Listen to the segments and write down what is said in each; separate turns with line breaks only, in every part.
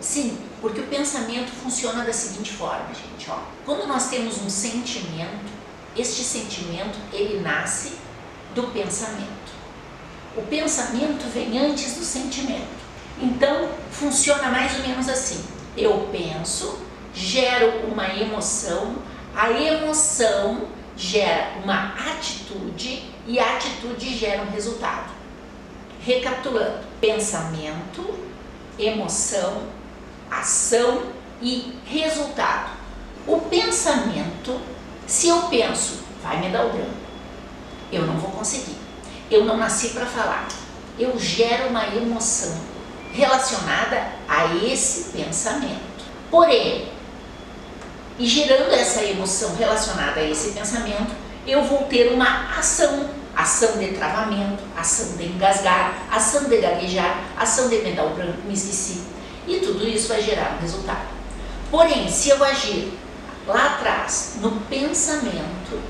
Sim, porque o pensamento funciona da seguinte forma, gente, ó. Quando nós temos um sentimento, este sentimento, ele nasce do pensamento. O pensamento vem antes do sentimento. Então, funciona mais ou menos assim. Eu penso, gero uma emoção, a emoção gera uma atitude e a atitude gera um resultado. Recapitulando, pensamento, emoção, ação e resultado. O pensamento, se eu penso, vai me dar o branco, eu não vou conseguir, eu não nasci para falar, eu gero uma emoção relacionada a esse pensamento. Porém, e gerando essa emoção relacionada a esse pensamento, eu vou ter uma ação de travamento, ação de engasgar, ação de gaguejar, ação de me dar o branco, me esqueci. E tudo isso vai gerar um resultado. Porém, se eu agir lá atrás, no pensamento,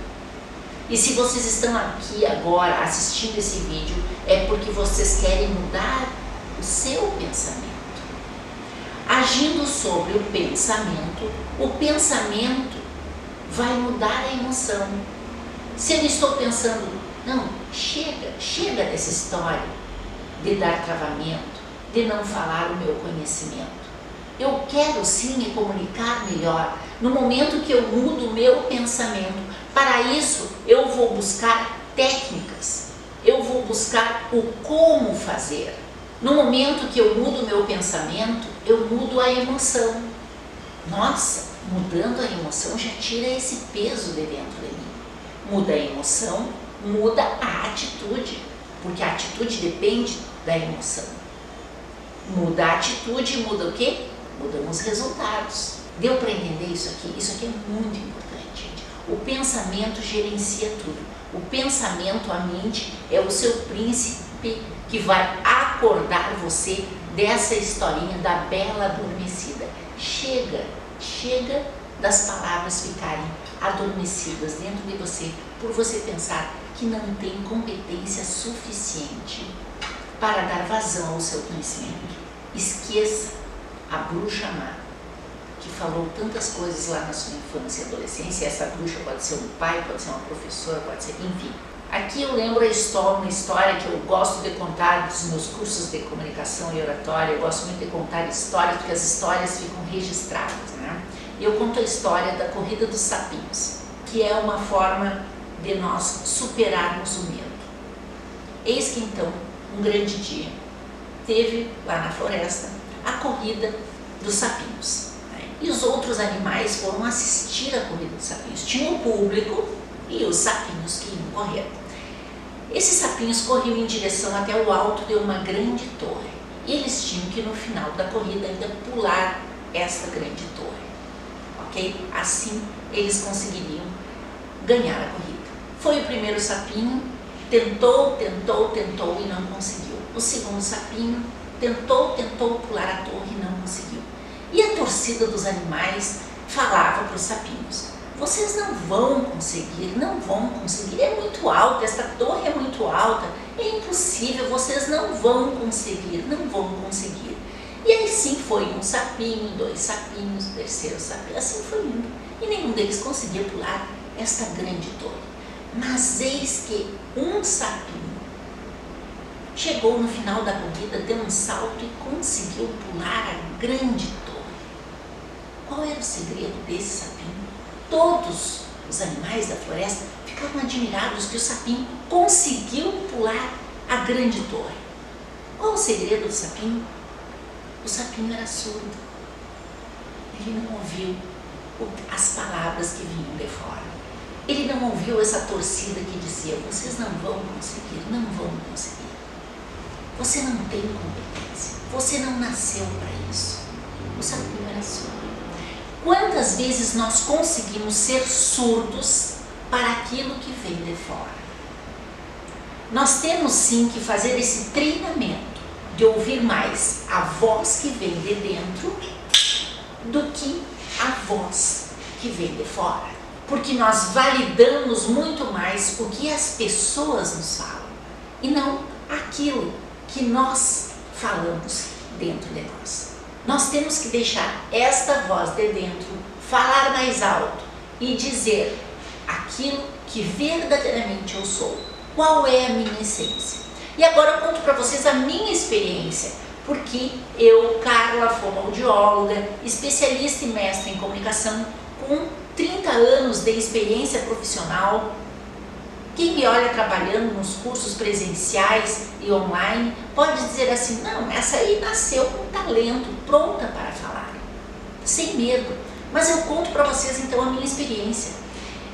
e se vocês estão aqui agora assistindo esse vídeo, é porque vocês querem mudar o seu pensamento. Agindo sobre o pensamento vai mudar a emoção. Se eu estou pensando, não, chega dessa história de dar travamento, de não falar o meu conhecimento. Eu quero sim me comunicar melhor. No momento que eu mudo o meu pensamento, para isso eu vou buscar técnicas, eu vou buscar o como fazer. No momento que eu mudo o meu pensamento, eu mudo a emoção. Nossa, mudando a emoção já tira esse peso de dentro de mim. Muda a emoção, muda a atitude, porque a atitude depende da emoção. Muda a atitude, muda o quê? Mudam os resultados. Deu para entender isso aqui? Isso aqui é muito importante, gente. O pensamento gerencia tudo. O pensamento, a mente, é o seu príncipe que vai acordar você dessa historinha da bela adormecida. Chega das palavras ficarem adormecidas dentro de você por você pensar que não tem competência suficiente para dar vazão ao seu conhecimento. Esqueça a bruxa má, que falou tantas coisas lá na sua infância e adolescência. Essa bruxa pode ser um pai, pode ser uma professora, pode ser, enfim. Aqui eu lembro uma história que eu gosto de contar dos meus cursos de comunicação e oratória. Eu gosto muito de contar histórias, porque as histórias ficam registradas, né? E eu conto a história da corrida dos sapinhos, que é uma forma de nós superarmos o medo. Eis que então, um grande dia, teve lá na floresta a corrida dos sapinhos, né? E os outros animais foram assistir a corrida dos sapinhos. Tinha um público e os sapinhos que iam correr. Esses sapinhos corriam em direção até o alto de uma grande torre. E eles tinham que no final da corrida ainda pular essa grande torre, ok? Assim eles conseguiriam ganhar a corrida. Foi o primeiro sapinho, tentou e não conseguiu. O segundo sapinho tentou pular a torre e não conseguiu. E a torcida dos animais falava para os sapinhos: vocês não vão conseguir, é muito alta, esta torre é muito alta, é impossível, vocês não vão conseguir. E aí sim foi um sapinho, dois sapinhos, terceiro sapinho, assim foi indo. E nenhum deles conseguia pular esta grande torre. Mas eis que um sapinho chegou no final da corrida, deu um salto e conseguiu pular a grande torre. Qual era o segredo desse sapinho? Todos os animais da floresta ficavam admirados que o sapinho conseguiu pular a grande torre. Qual o segredo do sapinho? O sapinho era surdo. Ele não ouviu as palavras que vinham de fora. Ele não ouviu essa torcida que dizia: vocês não vão conseguir. Você não tem competência. Você não nasceu para isso. O sapinho era surdo. Quantas vezes nós conseguimos ser surdos para aquilo que vem de fora? Nós temos sim que fazer esse treinamento de ouvir mais a voz que vem de dentro do que a voz que vem de fora. Porque nós validamos muito mais o que as pessoas nos falam e não aquilo que nós falamos dentro de nós. Nós temos que deixar esta voz de dentro falar mais alto e dizer aquilo que verdadeiramente eu sou. Qual é a minha essência? E agora eu conto para vocês a minha experiência, porque eu, Carla, fonoaudióloga, especialista e mestre em comunicação, com 30 anos de experiência profissional. Quem me olha trabalhando nos cursos presenciais e online pode dizer assim, não, essa aí nasceu com talento, pronta para falar, sem medo. Mas eu conto para vocês então a minha experiência.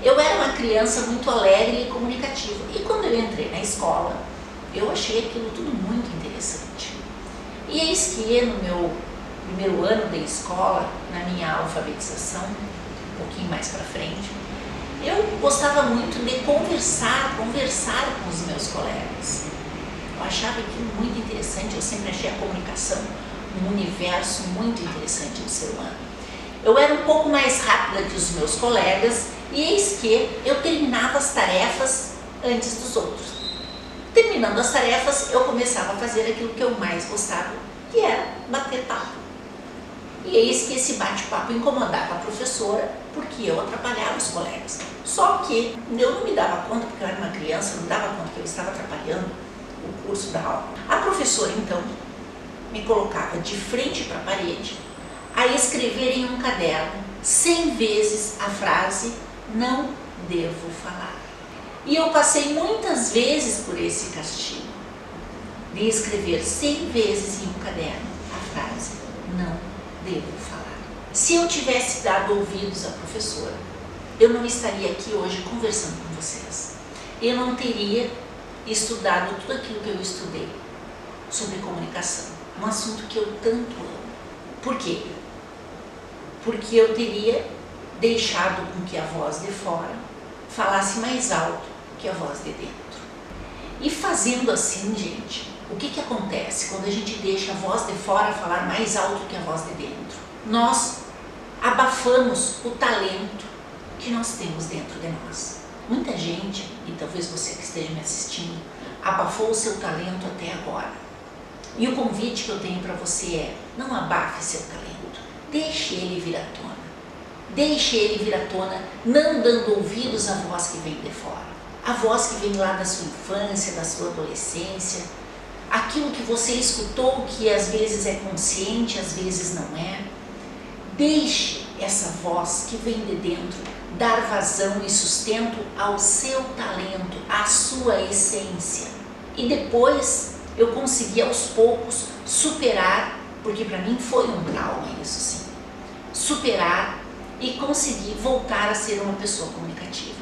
Eu era uma criança muito alegre e comunicativa, e quando eu entrei na escola, eu achei aquilo tudo muito interessante. E eis que no meu primeiro ano de escola, na minha alfabetização, um pouquinho mais para frente, eu gostava muito de conversar com os meus colegas. Eu achava aquilo muito interessante, eu sempre achei a comunicação um universo muito interessante do ser humano. Eu era um pouco mais rápida que os meus colegas e eis que eu terminava as tarefas antes dos outros. Terminando as tarefas, eu começava a fazer aquilo que eu mais gostava, que era bater papo. E eis que esse bate-papo incomodava a professora, porque eu atrapalhava os colegas. Só que eu não me dava conta, porque eu era uma criança, não me dava conta que eu estava atrapalhando o curso da aula. A professora, então, me colocava de frente para a parede a escrever em um caderno 100 vezes a frase "não devo falar". E eu passei muitas vezes por esse castigo, de escrever 100 vezes em um caderno a frase "não devo falar". Se eu tivesse dado ouvidos à professora, eu não estaria aqui hoje conversando com vocês. Eu não teria estudado tudo aquilo que eu estudei sobre comunicação, um assunto que eu tanto amo. Por quê? Porque eu teria deixado com que a voz de fora falasse mais alto que a voz de dentro. E fazendo assim, gente, o que acontece quando a gente deixa a voz de fora falar mais alto que a voz de dentro? Nós abafamos o talento que nós temos dentro de nós. Muita gente, e talvez você que esteja me assistindo, abafou o seu talento até agora. E o convite que eu tenho para você é, não abafe seu talento, deixe ele vir à tona. Deixe ele vir à tona, não dando ouvidos à voz que vem de fora. A voz que vem lá da sua infância, da sua adolescência, aquilo que você escutou que às vezes é consciente, às vezes não é. Deixe essa voz que vem de dentro dar vazão e sustento ao seu talento, à sua essência. E depois eu consegui aos poucos superar, porque para mim foi um trauma isso sim, superar e conseguir voltar a ser uma pessoa comunicativa,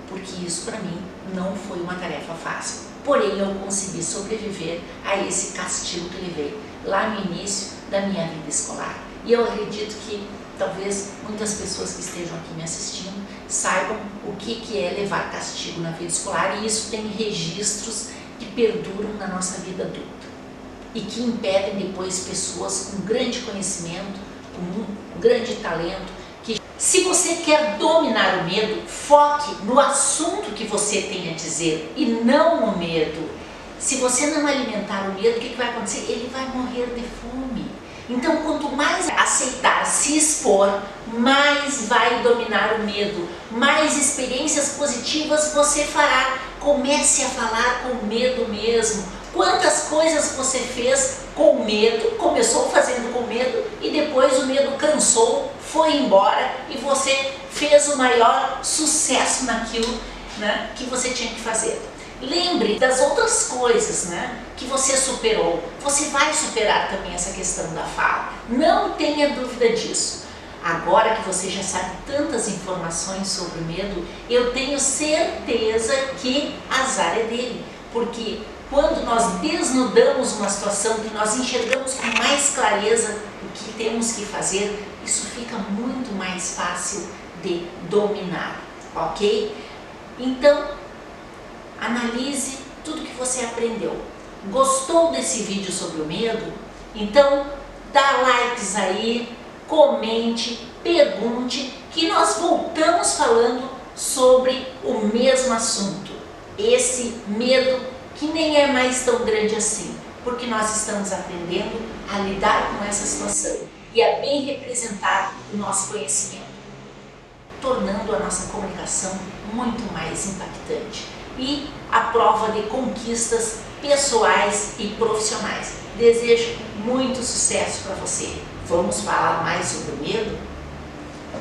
porque isso para mim não foi uma tarefa fácil, porém eu consegui sobreviver a esse castigo que levei lá no início da minha vida escolar. E eu acredito que talvez muitas pessoas que estejam aqui me assistindo saibam o que é levar castigo na vida escolar, e isso tem registros que perduram na nossa vida adulta e que impedem depois pessoas com grande conhecimento, com um grande talento. Que, se você quer dominar o medo, foque no assunto que você tem a dizer e não o medo. Se você não alimentar o medo, o que vai acontecer? Ele vai morrer de fome. Então, quanto mais aceitar se expor, mais vai dominar o medo, mais experiências positivas você fará. Comece a falar com medo mesmo. Quantas coisas você fez com medo, começou fazendo com medo e depois o medo cansou, foi embora e você fez o maior sucesso naquilo, né, que você tinha que fazer. Lembre das outras coisas, né, que você superou. Você vai superar também essa questão da fala. Não tenha dúvida disso. Agora que você já sabe tantas informações sobre o medo, eu tenho certeza que azar é dele. Porque quando nós desnudamos uma situação, que nós enxergamos com mais clareza o que temos que fazer, isso fica muito mais fácil de dominar, ok? Então, analise tudo que você aprendeu. Gostou desse vídeo sobre o medo? Então, dá likes aí, comente, pergunte, que nós voltamos falando sobre o mesmo assunto. Esse medo que nem é mais tão grande assim, porque nós estamos aprendendo a lidar com essa situação. e é bem representado o nosso conhecimento, tornando a nossa comunicação muito mais impactante e à prova de conquistas pessoais e profissionais. Desejo muito sucesso para você. Vamos falar mais sobre o medo?